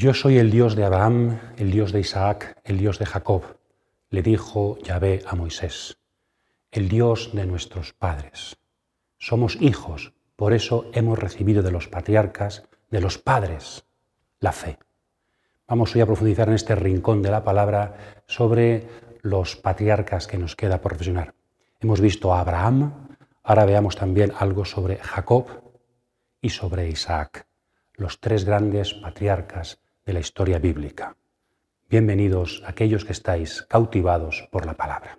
Yo soy el Dios de Abraham, el Dios de Isaac, el Dios de Jacob, le dijo Yahvé a Moisés, el Dios de nuestros padres. Somos hijos, por eso hemos recibido de los patriarcas, de los padres, la fe. Vamos hoy a profundizar en este rincón de la palabra sobre los patriarcas que nos queda por reflexionar. Hemos visto a Abraham, ahora veamos también algo sobre Jacob y sobre Isaac, los tres grandes patriarcas de la historia bíblica. Bienvenidos aquellos que estáis cautivados por la palabra.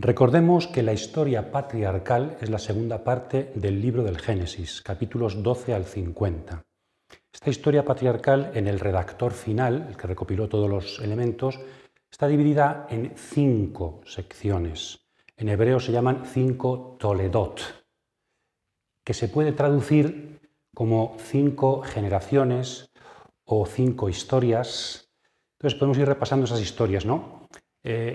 Recordemos que la historia patriarcal es la segunda parte del libro del Génesis, capítulos 12 al 50. Esta historia patriarcal, en el redactor final, el que recopiló todos los elementos, está dividida en 5 secciones. En hebreo se llaman 5 toledot, que se puede traducir como 5 generaciones o 5 historias. Entonces podemos ir repasando esas historias, ¿no?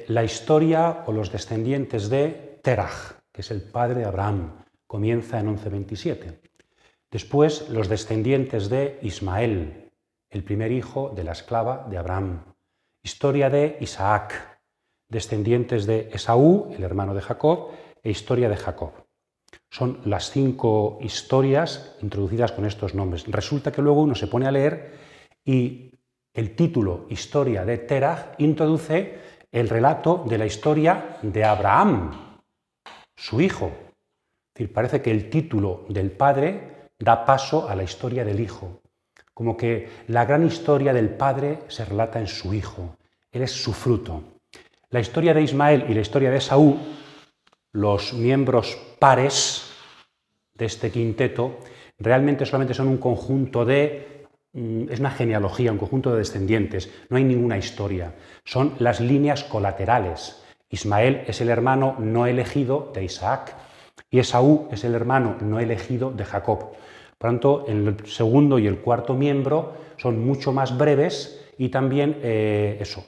La historia o los descendientes de Terach, que es el padre de Abraham, comienza en 11:27. Después, los descendientes de Ismael, el primer hijo de la esclava de Abraham. Historia de Isaac, descendientes de Esaú, el hermano de Jacob, e historia de Jacob. Son las 5 historias introducidas con estos nombres. Resulta que luego uno se pone a leer y el título Historia de Terach introduce el relato de la historia de Abraham, su hijo. Es decir, parece que el título del padre da paso a la historia del hijo, como que la gran historia del padre se relata en su hijo, él es su fruto. La historia de Ismael y la historia de Esaú, los miembros pares de este quinteto, realmente solamente son un conjunto es una genealogía, un conjunto de descendientes, no hay ninguna historia. Son las líneas colaterales. Ismael es el hermano no elegido de Isaac y Esaú es el hermano no elegido de Jacob. Por tanto, el segundo y el cuarto miembro son mucho más breves y también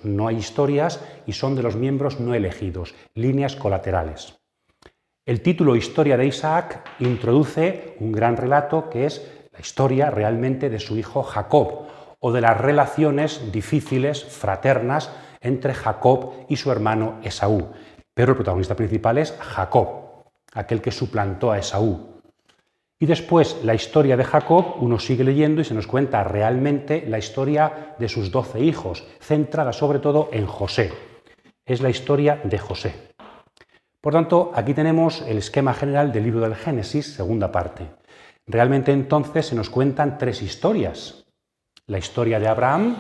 no hay historias y son de los miembros no elegidos, líneas colaterales. El título Historia de Isaac introduce un gran relato que es la historia realmente de su hijo Jacob o de las relaciones difíciles, fraternas, entre Jacob y su hermano Esaú. Pero el protagonista principal es Jacob, aquel que suplantó a Esaú. Y después la historia de Jacob, uno sigue leyendo y se nos cuenta realmente la historia de sus 12 hijos, centrada sobre todo en José. Es la historia de José. Por tanto, aquí tenemos el esquema general del libro del Génesis, segunda parte. Realmente entonces se nos cuentan 3 historias. La historia de Abraham,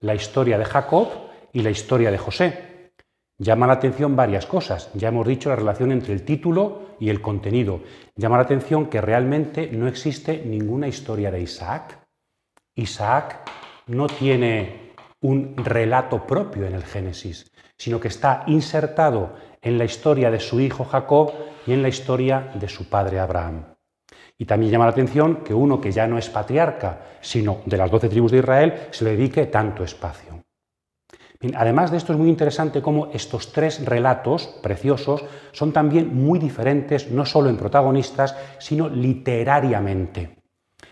la historia de Jacob y la historia de José. Llama la atención varias cosas. Ya hemos dicho la relación entre el título y el contenido. Llama la atención que realmente no existe ninguna historia de Isaac. Isaac no tiene un relato propio en el Génesis, sino que está insertado en la historia de su hijo Jacob y en la historia de su padre Abraham. Y también llama la atención que uno que ya no es patriarca, sino de las 12 tribus de Israel, se le dedique tanto espacio. Bien, además de esto es muy interesante cómo estos 3 relatos preciosos son también muy diferentes, no solo en protagonistas, sino literariamente.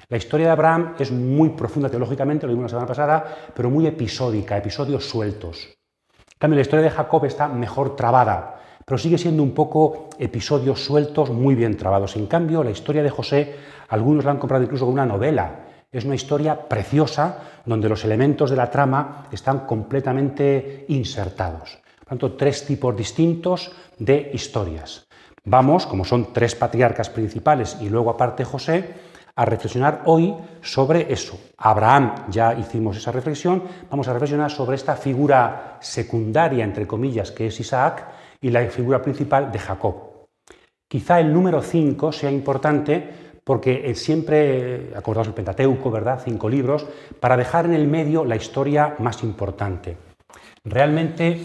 La historia de Abraham es muy profunda teológicamente, lo vimos la semana pasada, pero muy episódica, episodios sueltos. En cambio, la historia de Jacob está mejor trabada, pero sigue siendo un poco episodios sueltos muy bien trabados. En cambio, la historia de José, algunos la han comprado incluso como una novela. Es una historia preciosa donde los elementos de la trama están completamente insertados. Por tanto, 3 tipos distintos de historias. Vamos, como son 3 patriarcas principales y luego aparte José, a reflexionar hoy sobre eso. Abraham, ya hicimos esa reflexión, vamos a reflexionar sobre esta figura secundaria, entre comillas, que es Isaac, y la figura principal de Jacob. Quizá el número 5 sea importante porque siempre acordamos el Pentateuco, ¿verdad? 5 libros, para dejar en el medio la historia más importante. Realmente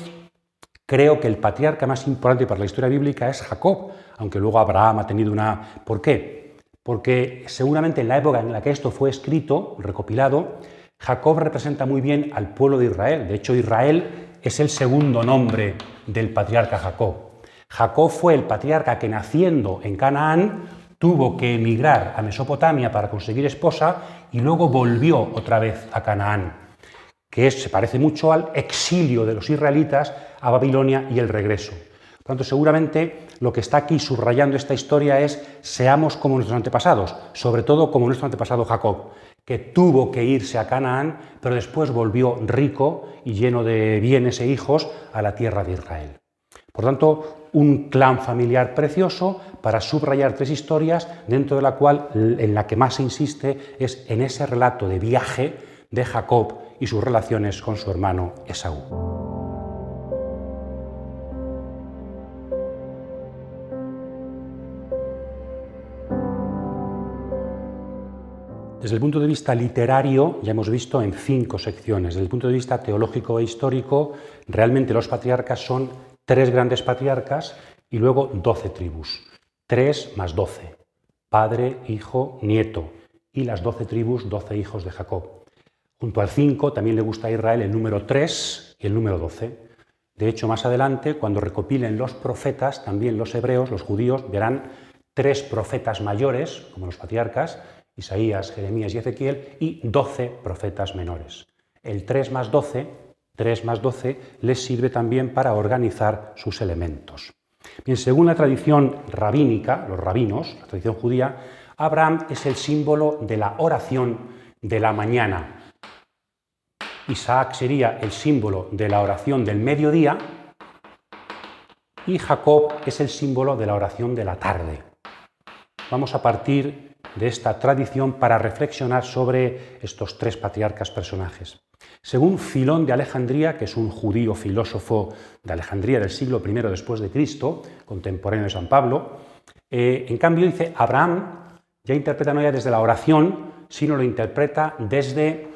creo que el patriarca más importante para la historia bíblica es Jacob, aunque luego Abraham ha tenido una... ¿Por qué? Porque seguramente en la época en la que esto fue escrito, recopilado, Jacob representa muy bien al pueblo de Israel. De hecho, Israel es el segundo nombre del patriarca Jacob. Jacob fue el patriarca que, naciendo en Canaán, tuvo que emigrar a Mesopotamia para conseguir esposa y luego volvió otra vez a Canaán, que se parece mucho al exilio de los israelitas a Babilonia y el regreso. Por lo tanto, seguramente lo que está aquí subrayando esta historia es: seamos como nuestros antepasados, sobre todo como nuestro antepasado Jacob, que tuvo que irse a Canaán, pero después volvió rico y lleno de bienes e hijos a la tierra de Israel. Por tanto, un clan familiar precioso para subrayar tres historias, dentro de la cual en la que más se insiste es en ese relato de viaje de Jacob y sus relaciones con su hermano Esaú. Desde el punto de vista literario, ya hemos visto en 5 secciones. Desde el punto de vista teológico e histórico, realmente los patriarcas son 3 grandes patriarcas y luego 12 tribus. 3 más 12. Padre, hijo, nieto. Y las 12 tribus, 12 hijos de Jacob. Junto al 5 también le gusta a Israel el número 3 y el número 12. De hecho, más adelante, cuando recopilen los profetas, también los hebreos, los judíos, verán 3 profetas mayores, como los patriarcas, Isaías, Jeremías y Ezequiel, y 12 profetas menores. El 3 más 12 les sirve también para organizar sus elementos. Bien, según la tradición rabínica, los rabinos, la tradición judía, Abraham es el símbolo de la oración de la mañana. Isaac sería el símbolo de la oración del mediodía y Jacob es el símbolo de la oración de la tarde. Vamos a partir de esta tradición para reflexionar sobre estos 3 patriarcas personajes. Según Filón de Alejandría, que es un judío filósofo de Alejandría del siglo I después de Cristo, contemporáneo de San Pablo, en cambio dice, Abraham ya interpreta no ya desde la oración, sino lo interpreta desde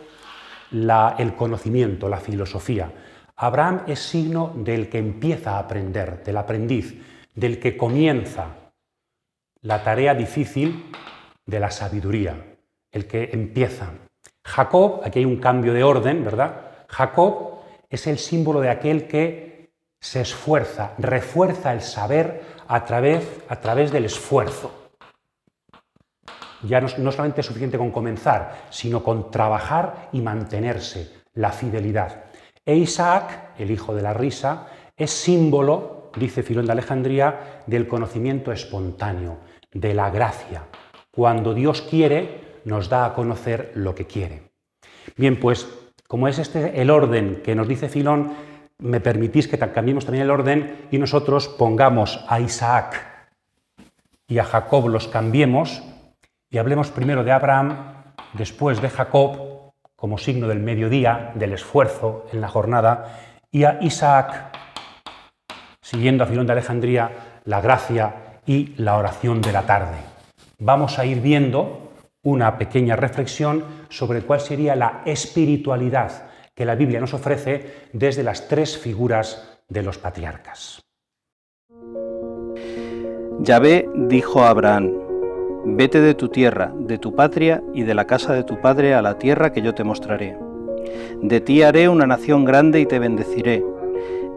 el conocimiento, la filosofía. Abraham es signo del que empieza a aprender, del aprendiz, del que comienza la tarea difícil de la sabiduría, el que empieza. Jacob, aquí hay un cambio de orden, ¿verdad? Jacob es el símbolo de aquel que se esfuerza, refuerza el saber a través del esfuerzo. Ya no solamente es suficiente con comenzar, sino con trabajar y mantenerse, la fidelidad. E Isaac, el hijo de la risa, es símbolo, dice Filón de Alejandría, del conocimiento espontáneo, de la gracia. Cuando Dios quiere, nos da a conocer lo que quiere. Bien, pues, como es este el orden que nos dice Filón, me permitís que cambiemos también el orden y nosotros pongamos a Isaac y a Jacob, los cambiemos y hablemos primero de Abraham, después de Jacob, como signo del mediodía, del esfuerzo en la jornada, y a Isaac, siguiendo a Filón de Alejandría, la gracia y la oración de la tarde. Vamos a ir viendo una pequeña reflexión sobre cuál sería la espiritualidad que la Biblia nos ofrece desde las 3 figuras de los patriarcas. Yahvé dijo a Abraham: vete de tu tierra, de tu patria y de la casa de tu padre a la tierra que yo te mostraré. De ti haré una nación grande y te bendeciré.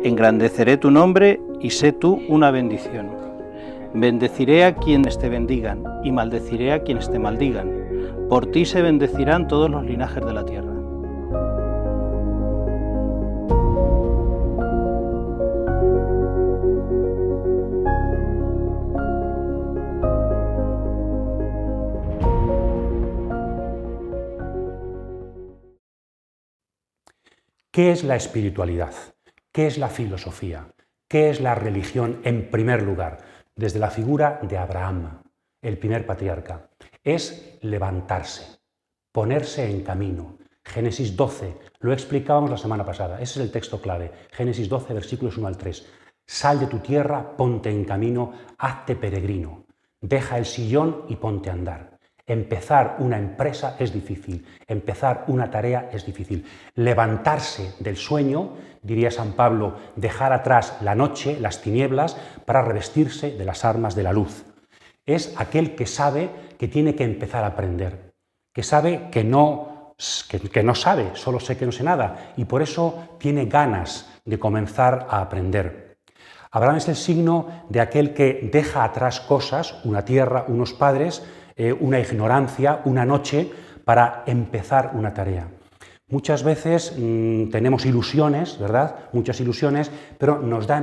Engrandeceré tu nombre y sé tú una bendición. Bendeciré a quienes te bendigan y maldeciré a quienes te maldigan. Por ti se bendecirán todos los linajes de la tierra. ¿Qué es la espiritualidad? ¿Qué es la filosofía? ¿Qué es la religión en primer lugar? Desde la figura de Abraham, el primer patriarca. Es levantarse, ponerse en camino. Génesis 12, lo explicábamos la semana pasada, ese es el texto clave. Génesis 12, versículos 1 al 3. Sal de tu tierra, ponte en camino, hazte peregrino. Deja el sillón y ponte a andar. Empezar una empresa es difícil, empezar una tarea es difícil. Levantarse del sueño, diría San Pablo, dejar atrás la noche, las tinieblas, para revestirse de las armas de la luz. Es aquel que sabe que tiene que empezar a aprender, que sabe que no sabe, solo sé que no sé nada, y por eso tiene ganas de comenzar a aprender. Abraham es el signo de aquel que deja atrás cosas, una tierra, unos padres, una ignorancia, una noche, para empezar una tarea. Muchas veces tenemos ilusiones, ¿verdad? Muchas ilusiones, pero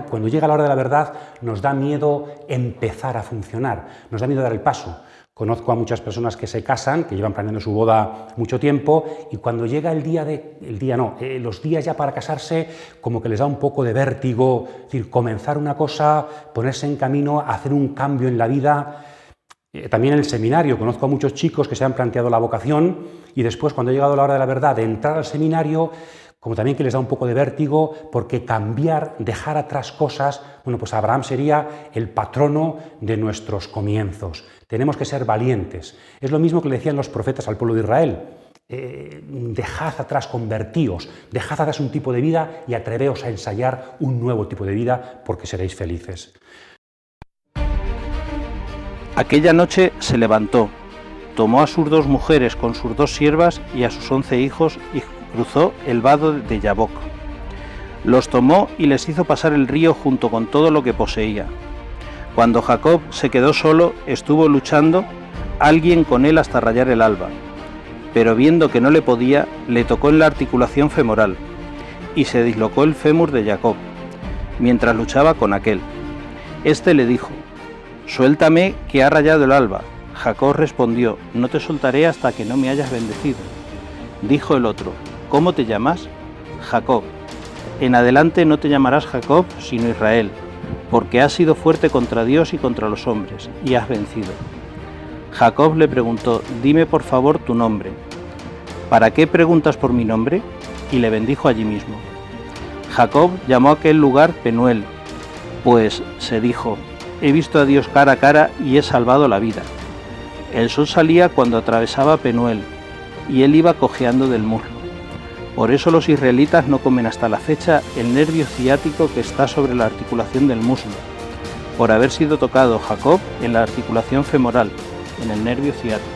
cuando llega la hora de la verdad nos da miedo empezar a funcionar, nos da miedo dar el paso. Conozco a muchas personas que se casan, que llevan planeando su boda mucho tiempo, y cuando llega los días ya para casarse, como que les da un poco de vértigo, es decir, comenzar una cosa, ponerse en camino, hacer un cambio en la vida. También en el seminario conozco a muchos chicos que se han planteado la vocación y después, cuando ha llegado la hora de la verdad de entrar al seminario, como también que les da un poco de vértigo, porque cambiar, dejar atrás cosas, bueno, pues Abraham sería el patrono de nuestros comienzos. Tenemos que ser valientes. Es lo mismo que le decían los profetas al pueblo de Israel. Dejad atrás, convertíos, dejad atrás un tipo de vida y atreveos a ensayar un nuevo tipo de vida, porque seréis felices. Aquella noche se levantó, tomó a sus 2 mujeres con sus 2 siervas y a sus 11 hijos y cruzó el vado de Yabok. Los tomó y les hizo pasar el río junto con todo lo que poseía. Cuando Jacob se quedó solo, estuvo luchando alguien con él hasta rayar el alba, pero viendo que no le podía, le tocó en la articulación femoral y se dislocó el fémur de Jacob, mientras luchaba con aquel. Este le dijo: «Suéltame, que ha rayado el alba». Jacob respondió: «No te soltaré hasta que no me hayas bendecido». Dijo el otro: «¿Cómo te llamas?» «Jacob». «En adelante no te llamarás Jacob, sino Israel, porque has sido fuerte contra Dios y contra los hombres, y has vencido». Jacob le preguntó: «Dime por favor tu nombre». «¿Para qué preguntas por mi nombre?». Y le bendijo allí mismo. Jacob llamó a aquel lugar Penuel, pues se dijo: «He visto a Dios cara a cara y he salvado la vida». El sol salía cuando atravesaba Penuel, y él iba cojeando del muslo. Por eso los israelitas no comen hasta la fecha el nervio ciático que está sobre la articulación del muslo, por haber sido tocado Jacob en la articulación femoral, en el nervio ciático.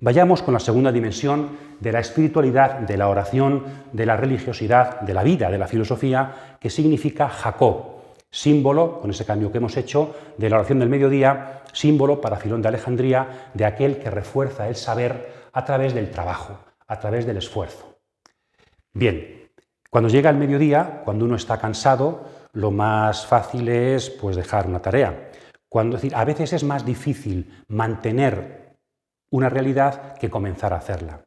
Vayamos con la segunda dimensión de la espiritualidad, de la oración, de la religiosidad, de la vida, de la filosofía, que significa Jacob, símbolo, con ese cambio que hemos hecho, de la oración del mediodía, símbolo para Filón de Alejandría de aquel que refuerza el saber a través del trabajo, a través del esfuerzo. Bien, cuando llega el mediodía, cuando uno está cansado, lo más fácil es dejar una tarea. A veces es más difícil mantener una realidad que comenzar a hacerla.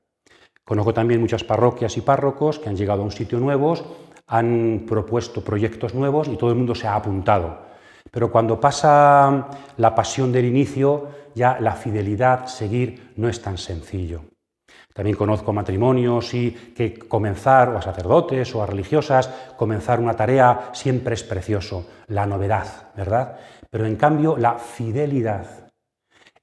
Conozco también muchas parroquias y párrocos que han llegado a un sitio nuevo, han propuesto proyectos nuevos y todo el mundo se ha apuntado. Pero cuando pasa la pasión del inicio, ya la fidelidad, seguir, no es tan sencillo. También conozco matrimonios y que comenzar, o a sacerdotes o a religiosas, comenzar una tarea siempre es precioso, la novedad, ¿verdad? Pero en cambio la fidelidad,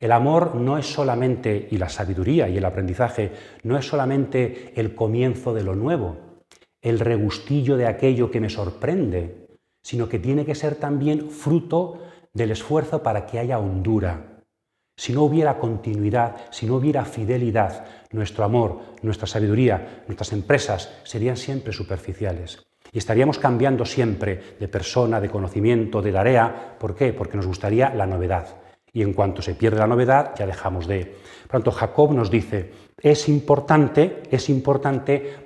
el amor no es solamente, y la sabiduría y el aprendizaje, no es solamente el comienzo de lo nuevo, el regustillo de aquello que me sorprende, sino que tiene que ser también fruto del esfuerzo para que haya hondura. Si no hubiera continuidad, si no hubiera fidelidad, nuestro amor, nuestra sabiduría, nuestras empresas serían siempre superficiales. Y estaríamos cambiando siempre de persona, de conocimiento, de tarea. ¿Por qué? Porque nos gustaría la novedad. Y en cuanto se pierde la novedad, ya dejamos de. Por tanto, Jacob nos dice, es importante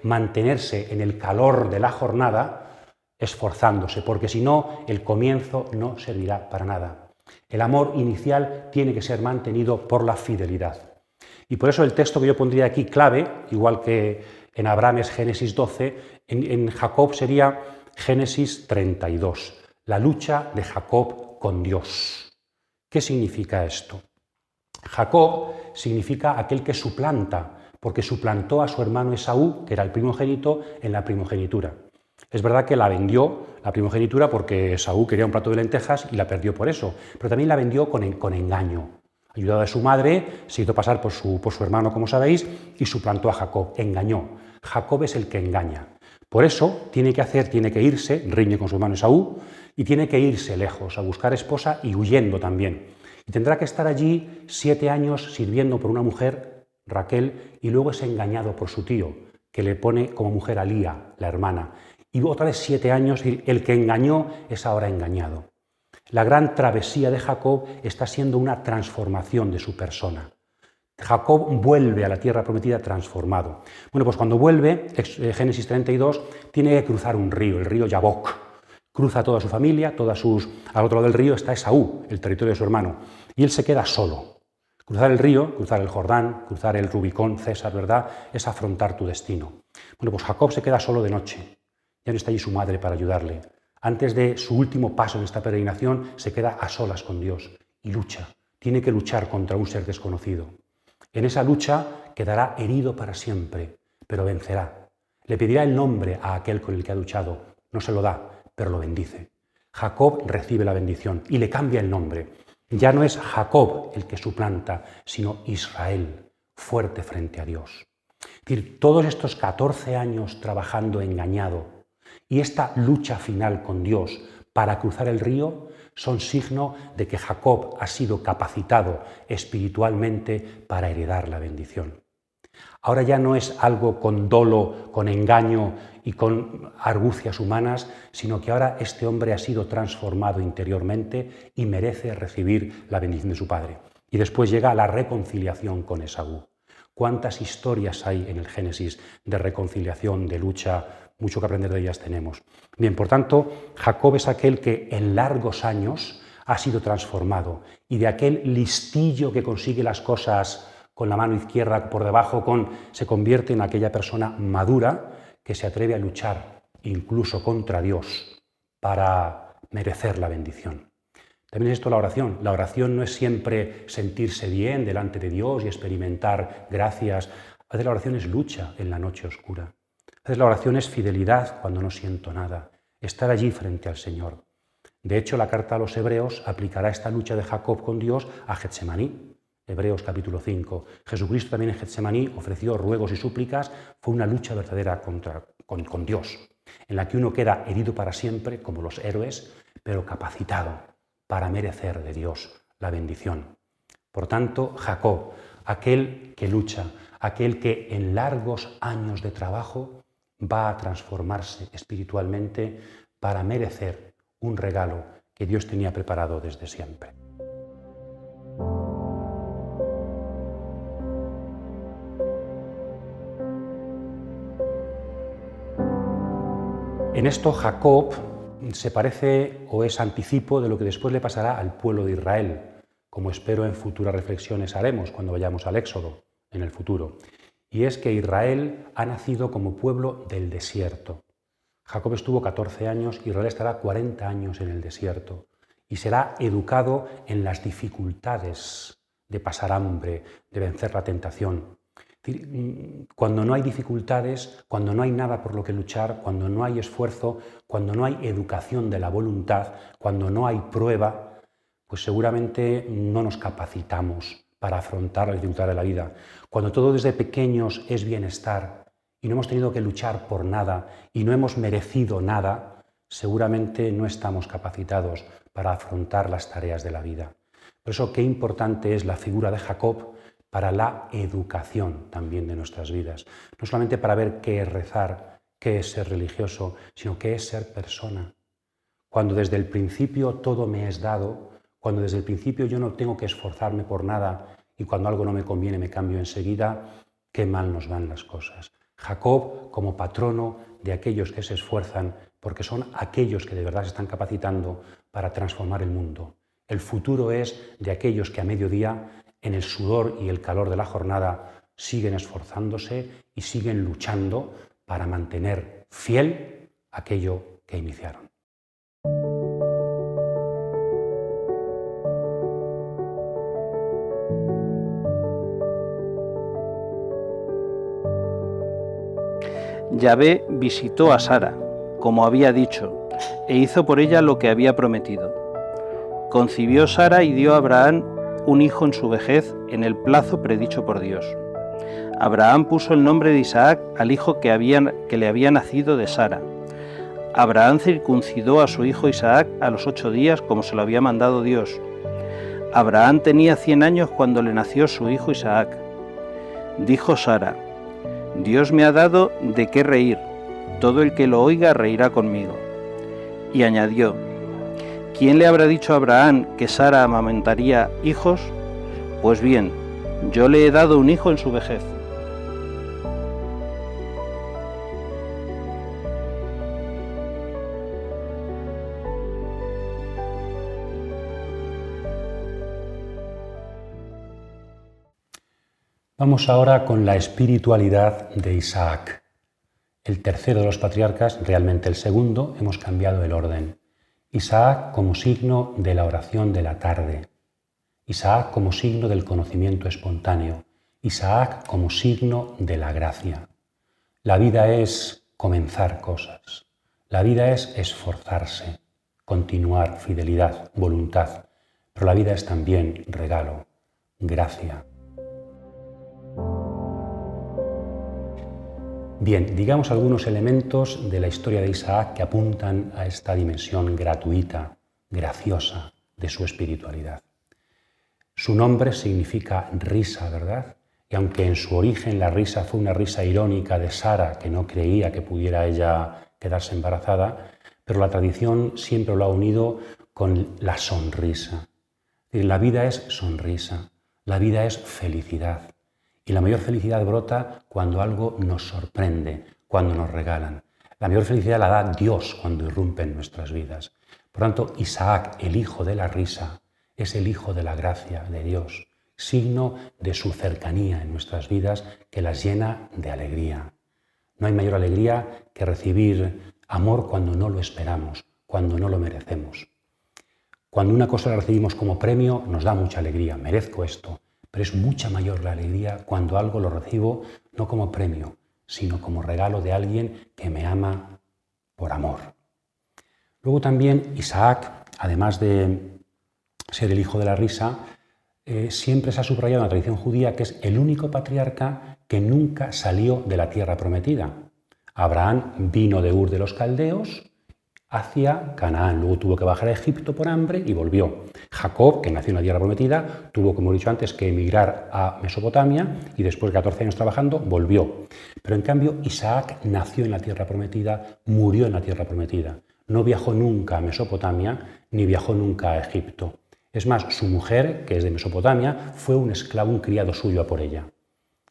mantenerse en el calor de la jornada, esforzándose, porque si no, el comienzo no servirá para nada. El amor inicial tiene que ser mantenido por la fidelidad. Y por eso el texto que yo pondría aquí clave, igual que en Abraham es Génesis 12, en Jacob sería Génesis 32, la lucha de Jacob con Dios. ¿Qué significa esto? Jacob significa aquel que suplanta, porque suplantó a su hermano Esaú, que era el primogénito, en la primogenitura. Es verdad que la vendió, la primogenitura, porque Esaú quería un plato de lentejas y la perdió por eso, pero también la vendió con engaño. Ayudado de su madre, se hizo pasar por su hermano, como sabéis, y suplantó a Jacob, engañó. Jacob es el que engaña. Por eso tiene que irse, riñe con su hermano Esaú, y tiene que irse lejos, a buscar esposa y huyendo también. Y tendrá que estar allí 7 años sirviendo por una mujer, Raquel, y luego es engañado por su tío, que le pone como mujer a Lía, la hermana. Y otra vez 7 años, y el que engañó es ahora engañado. La gran travesía de Jacob está siendo una transformación de su persona. Jacob vuelve a la tierra prometida transformado. Bueno, pues cuando vuelve, Génesis 32, tiene que cruzar un río, el río Yabok. Cruza toda su familia, al otro lado del río está Esaú, el territorio de su hermano, y él se queda solo. Cruzar el río, cruzar el Jordán, cruzar el Rubicón, César, ¿verdad?, es afrontar tu destino. Bueno, pues Jacob se queda solo de noche. Ya no está allí su madre para ayudarle. Antes de su último paso en esta peregrinación, se queda a solas con Dios y lucha. Tiene que luchar contra un ser desconocido. En esa lucha quedará herido para siempre, pero vencerá. Le pedirá el nombre a aquel con el que ha luchado. No se lo da, pero lo bendice. Jacob recibe la bendición y le cambia el nombre. Ya no es Jacob el que suplanta, sino Israel, fuerte frente a Dios. Es decir, todos estos 14 años trabajando engañado y esta lucha final con Dios para cruzar el río son signo de que Jacob ha sido capacitado espiritualmente para heredar la bendición. Ahora ya no es algo con dolo, con engaño y con argucias humanas, sino que ahora este hombre ha sido transformado interiormente y merece recibir la bendición de su padre. Y después llega la reconciliación con Esaú. ¿Cuántas historias hay en el Génesis de reconciliación, de lucha? Mucho que aprender de ellas tenemos. Bien, por tanto, Jacob es aquel que en largos años ha sido transformado y de aquel listillo que consigue las cosas con la mano izquierda por debajo, se convierte en aquella persona madura que se atreve a luchar incluso contra Dios para merecer la bendición. También es esto la oración. La oración no es siempre sentirse bien delante de Dios y experimentar gracias. A veces la oración es lucha en la noche oscura. A veces la oración es fidelidad cuando no siento nada. Estar allí frente al Señor. De hecho, la carta a los Hebreos aplicará esta lucha de Jacob con Dios a Getsemaní. Hebreos capítulo 5. Jesucristo también en Getsemaní ofreció ruegos y súplicas. Fue una lucha verdadera con Dios, en la que uno queda herido para siempre, como los héroes, pero capacitado para merecer de Dios la bendición. Por tanto, Jacob, aquel que lucha, aquel que en largos años de trabajo va a transformarse espiritualmente para merecer un regalo que Dios tenía preparado desde siempre. En esto Jacob se parece o es anticipo de lo que después le pasará al pueblo de Israel, como espero en futuras reflexiones haremos cuando vayamos al Éxodo en el futuro. Y es que Israel ha nacido como pueblo del desierto. Jacob estuvo 14 años, Israel estará 40 años en el desierto y será educado en las dificultades de pasar hambre, de vencer la tentación. Cuando no hay dificultades, cuando no hay nada por lo que luchar, cuando no hay esfuerzo, cuando no hay educación de la voluntad, cuando no hay prueba, pues seguramente no nos capacitamos para afrontar la dificultad de la vida. Cuando todo desde pequeños es bienestar y no hemos tenido que luchar por nada y no hemos merecido nada, seguramente no estamos capacitados para afrontar las tareas de la vida. Por eso qué importante es la figura de Jacob para la educación también de nuestras vidas. No solamente para ver qué es rezar, qué es ser religioso, sino qué es ser persona. Cuando desde el principio todo me es dado, cuando desde el principio yo no tengo que esforzarme por nada y cuando algo no me conviene me cambio enseguida, qué mal nos van las cosas. Jacob como patrono de aquellos que se esfuerzan porque son aquellos que de verdad se están capacitando para transformar el mundo. El futuro es de aquellos que a mediodía, en el sudor y el calor de la jornada, siguen esforzándose y siguen luchando para mantener fiel aquello que iniciaron. Yahvé visitó a Sara, como había dicho, e hizo por ella lo que había prometido. Concibió Sara y dio a Abraham un hijo en su vejez en el plazo predicho por Dios. Abraham puso el nombre de Isaac al hijo que le había nacido de Sara. Abraham circuncidó a su hijo Isaac a los 8 días, como se lo había mandado Dios. Abraham tenía 100 años cuando le nació su hijo Isaac. Dijo Sara: Dios me ha dado de qué reír, todo el que lo oiga reirá conmigo. Y añadió: ¿Quién le habrá dicho a Abraham que Sara amamentaría hijos? Pues bien, yo le he dado un hijo en su vejez. Vamos ahora con la espiritualidad de Isaac. El tercero de los patriarcas, realmente el segundo, hemos cambiado el orden. Isaac como signo de la oración de la tarde. Isaac como signo del conocimiento espontáneo. Isaac como signo de la gracia. La vida es comenzar cosas. La vida es esforzarse, continuar, fidelidad, voluntad. Pero la vida es también regalo, gracia. Bien, digamos algunos elementos de la historia de Isaac que apuntan a esta dimensión gratuita, graciosa de su espiritualidad. Su nombre significa risa, ¿verdad? Y aunque en su origen la risa fue una risa irónica de Sara, que no creía que pudiera ella quedarse embarazada, pero la tradición siempre lo ha unido con la sonrisa. La vida es sonrisa, la vida es felicidad. Y la mayor felicidad brota cuando algo nos sorprende, cuando nos regalan. La mayor felicidad la da Dios cuando irrumpe en nuestras vidas. Por tanto, Isaac, el hijo de la risa, es el hijo de la gracia de Dios, signo de su cercanía en nuestras vidas que las llena de alegría. No hay mayor alegría que recibir amor cuando no lo esperamos, cuando no lo merecemos. Cuando una cosa la recibimos como premio, nos da mucha alegría, merezco esto. Pero es mucha mayor la alegría cuando algo lo recibo no como premio, sino como regalo de alguien que me ama por amor. Luego también Isaac, además de ser el hijo de la risa, siempre se ha subrayado en la tradición judía que es el único patriarca que nunca salió de la tierra prometida. Abraham vino de Ur de los Caldeos hacia Canaán, luego tuvo que bajar a Egipto por hambre y volvió. Jacob, que nació en la tierra prometida, tuvo, como he dicho antes, que emigrar a Mesopotamia y después de 14 años trabajando, volvió. Pero en cambio, Isaac nació en la tierra prometida, murió en la tierra prometida. No viajó nunca a Mesopotamia, ni viajó nunca a Egipto. Es más, su mujer, que es de Mesopotamia, fue un esclavo, un criado suyo a por ella.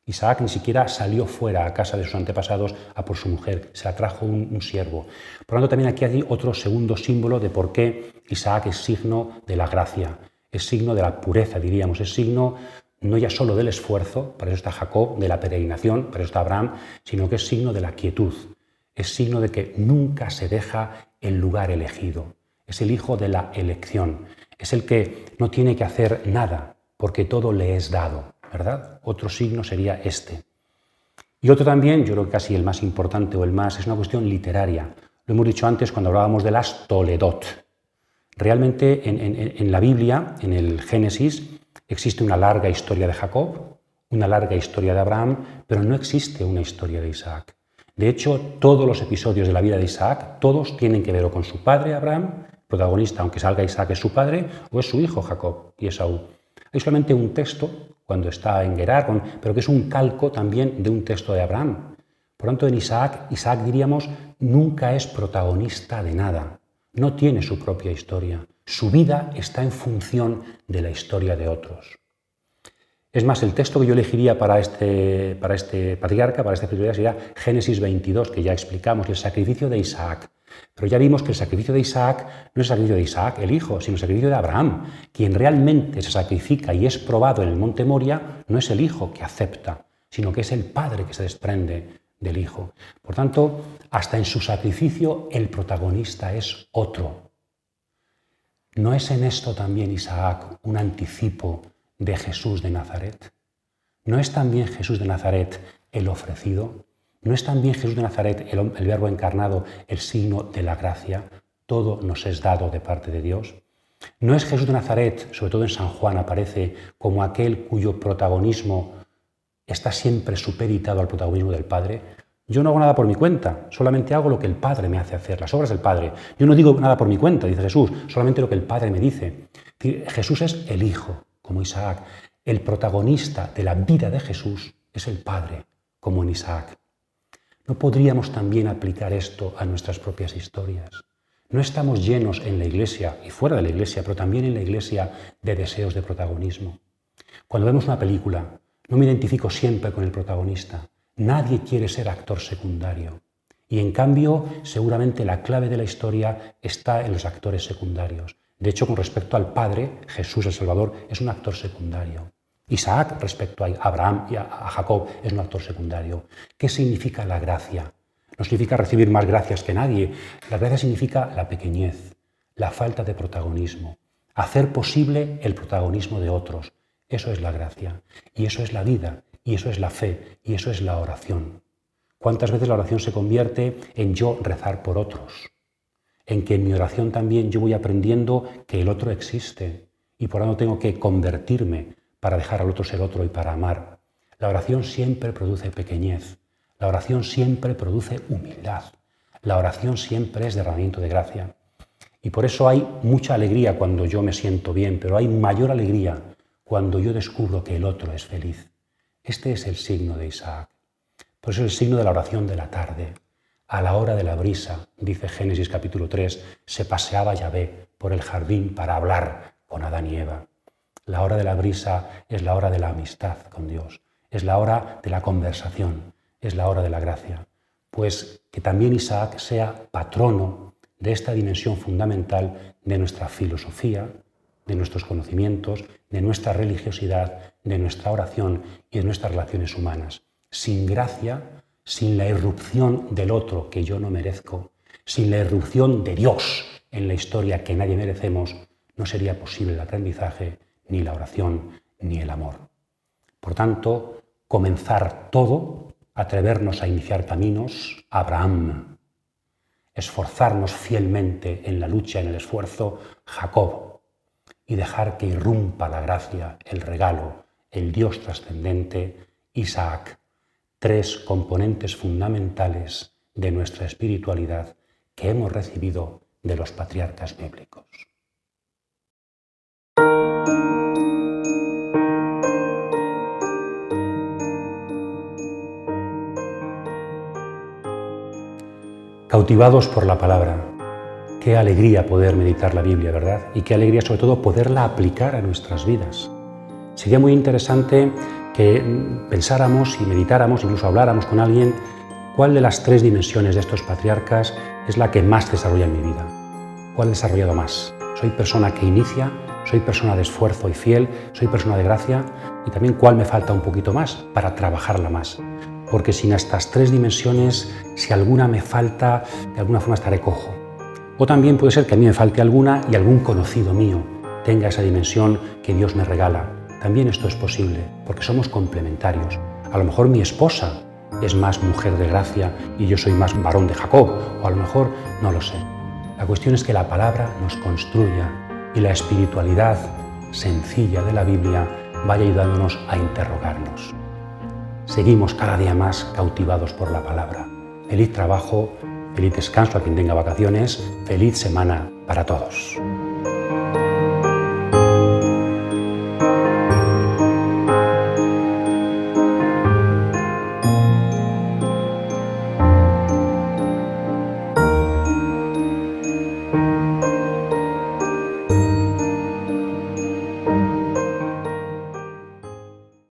Isaac ni siquiera salió fuera a casa de sus antepasados a por su mujer, se la trajo un siervo. Por lo tanto, también aquí hay otro segundo símbolo de por qué Isaac es signo de la gracia, es signo de la pureza, diríamos, es signo no ya solo del esfuerzo, para eso está Jacob, de la peregrinación, para eso está Abraham, sino que es signo de la quietud, es signo de que nunca se deja el lugar elegido, es el hijo de la elección, es el que no tiene que hacer nada porque todo le es dado, ¿verdad? Otro signo sería este. Y otro también, yo creo que casi el más importante o el más, es una cuestión literaria. Lo hemos dicho antes cuando hablábamos de las Toledot. Realmente en la Biblia, en el Génesis, existe una larga historia de Jacob, una larga historia de Abraham, pero no existe una historia de Isaac. De hecho, todos los episodios de la vida de Isaac, todos tienen que ver o con su padre Abraham, protagonista, aunque salga Isaac es su padre, o es su hijo Jacob y Esaú. Hay solamente un texto, cuando está en Gerar, pero que es un calco también de un texto de Abraham. Por lo tanto, en Isaac diríamos, nunca es protagonista de nada, no tiene su propia historia. Su vida está en función de la historia de otros. Es más, el texto que yo elegiría para este patriarca, para esta espiritualidad, sería Génesis 22, que ya explicamos, el sacrificio de Isaac. Pero ya vimos que el sacrificio de Isaac no es el sacrificio de Isaac, el hijo, sino el sacrificio de Abraham. Quien realmente se sacrifica y es probado en el monte Moria no es el hijo que acepta, sino que es el padre que se desprende del hijo. Por tanto, hasta en su sacrificio el protagonista es otro. ¿No es en esto también Isaac un anticipo de Jesús de Nazaret? ¿No es también Jesús de Nazaret el ofrecido? ¿No es también Jesús de Nazaret, el Verbo encarnado, el signo de la gracia? Todo nos es dado de parte de Dios. ¿No es Jesús de Nazaret, sobre todo en San Juan, aparece como aquel cuyo protagonismo está siempre supeditado al protagonismo del Padre? Yo no hago nada por mi cuenta, solamente hago lo que el Padre me hace hacer, las obras del Padre. Yo no digo nada por mi cuenta, dice Jesús, solamente lo que el Padre me dice. Jesús es el Hijo, como Isaac. El protagonista de la vida de Jesús es el Padre, como en Isaac. ¿No podríamos también aplicar esto a nuestras propias historias? No estamos llenos en la Iglesia y fuera de la Iglesia, pero también en la Iglesia, de deseos de protagonismo. Cuando vemos una película, no me identifico siempre con el protagonista. Nadie quiere ser actor secundario. Y en cambio, seguramente la clave de la historia está en los actores secundarios. De hecho, con respecto al Padre, Jesús el Salvador es un actor secundario. Isaac, respecto a Abraham y a Jacob, es un actor secundario. ¿Qué significa la gracia? No significa recibir más gracias que nadie. La gracia significa la pequeñez, la falta de protagonismo, hacer posible el protagonismo de otros. Eso es la gracia, y eso es la vida, y eso es la fe, y eso es la oración. ¿Cuántas veces la oración se convierte en yo rezar por otros? En que en mi oración también yo voy aprendiendo que el otro existe, y por tanto tengo que convertirme para dejar al otro ser otro y para amar. La oración siempre produce pequeñez. La oración siempre produce humildad. La oración siempre es derramamiento de gracia. Y por eso hay mucha alegría cuando yo me siento bien, pero hay mayor alegría cuando yo descubro que el otro es feliz. Este es el signo de Isaac. Por eso es el signo de la oración de la tarde. A la hora de la brisa, dice Génesis capítulo 3, se paseaba Yahvé por el jardín para hablar con Adán y Eva. La hora de la brisa es la hora de la amistad con Dios, es la hora de la conversación, es la hora de la gracia. Pues que también Isaac sea patrono de esta dimensión fundamental de nuestra filosofía, de nuestros conocimientos, de nuestra religiosidad, de nuestra oración y de nuestras relaciones humanas. Sin gracia, sin la irrupción del otro que yo no merezco, sin la irrupción de Dios en la historia que nadie merecemos, no sería posible el aprendizaje, ni la oración, ni el amor. Por tanto, comenzar todo, atrevernos a iniciar caminos, Abraham. Esforzarnos fielmente en la lucha, en el esfuerzo, Jacob. Y dejar que irrumpa la gracia, el regalo, el Dios trascendente, Isaac. Tres componentes fundamentales de nuestra espiritualidad que hemos recibido de los patriarcas bíblicos. Cautivados por la palabra. Qué alegría poder meditar la Biblia, ¿verdad? Y qué alegría sobre todo poderla aplicar a nuestras vidas. Sería muy interesante que pensáramos y meditáramos, incluso habláramos con alguien, cuál de las tres dimensiones de estos patriarcas es la que más desarrolla en mi vida. ¿Cuál he desarrollado más? ¿Soy persona que inicia? ¿Soy persona de esfuerzo y fiel? ¿Soy persona de gracia? Y también cuál me falta un poquito más para trabajarla más. Porque sin estas tres dimensiones, si alguna me falta, de alguna forma estaré cojo. O también puede ser que a mí me falte alguna y algún conocido mío tenga esa dimensión que Dios me regala. También esto es posible, porque somos complementarios. A lo mejor mi esposa es más mujer de gracia y yo soy más varón de Jacob, o a lo mejor no lo sé. La cuestión es que la palabra nos construya y la espiritualidad sencilla de la Biblia vaya ayudándonos a interrogarnos. Seguimos cada día más cautivados por la palabra. Feliz trabajo, feliz descanso a quien tenga vacaciones, feliz semana para todos.